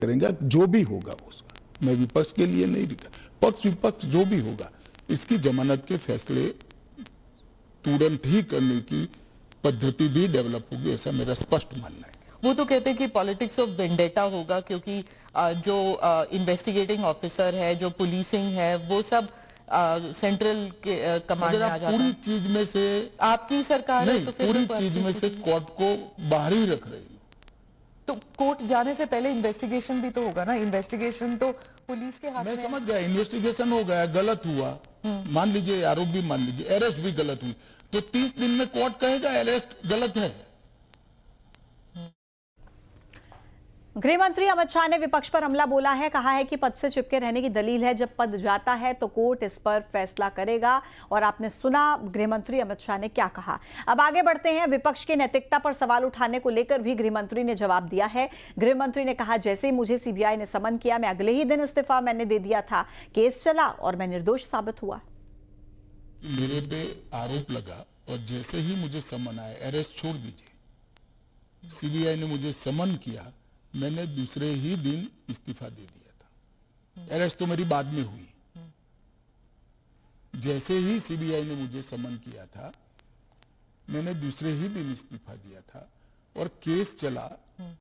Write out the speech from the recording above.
करेंगे जो भी होगा उसका। मैं विपक्ष के लिए नहीं लिखा, पक्ष विपक्ष जो भी होगा इसकी जमानत के फैसले तुरंत ही करने की पद्धति भी डेवलप होगी, ऐसा मेरा स्पष्ट मानना है। वो तो कहते हैं कि पॉलिटिक्स ऑफ वेंडेटा होगा, क्योंकि जो इन्वेस्टिगेटिंग ऑफिसर है, जो पुलिसिंग है, वो सब सेंट्रल के कमांड में आ जाता है। पूरी चीज में से आपकी सरकार है तो फिर पूरी चीज में से कोर्ट को बाहर ही रख रही हूँ। तो कोर्ट जाने से पहले इन्वेस्टिगेशन भी तो होगा ना। इन्वेस्टिगेशन तो पुलिस के हाथ में। मैं समझ गया, इन्वेस्टिगेशन हो गया, गलत हुआ, मान लीजिए, आरोप भी मान लीजिए, अरेस्ट भी गलत हुई, तो 30 दिन में कोर्ट कहेगा अरेस्ट गलत है। गृह मंत्री अमित शाह ने विपक्ष पर हमला बोला है। कहा है कि पद से चिपके रहने की दलील है, जब पद जाता है तो कोर्ट इस पर फैसला करेगा। और आपने सुना गृह मंत्री अमित शाह ने क्या कहा। अब आगे बढ़ते हैं। विपक्ष की नैतिकता पर सवाल उठाने को लेकर भी गृह मंत्री ने जवाब दिया है। गृह मंत्री ने कहा, जैसे ही मुझे सीबीआई ने समन किया, मैं अगले ही दिन इस्तीफा मैंने दे दिया था। केस चला और मैं निर्दोष साबित हुआ। मेरे पे आरोप लगा और जैसे ही मुझे समन आया, अरेस्ट छोड़ दीजिए, सीबीआई ने मुझे समन किया, मैंने दूसरे ही दिन इस्तीफा दे दिया था। अरेस्ट तो मेरी बाद में हुई। जैसे ही सीबीआई ने मुझे समन किया था, मैंने दूसरे ही दिन इस्तीफा दिया था और केस चला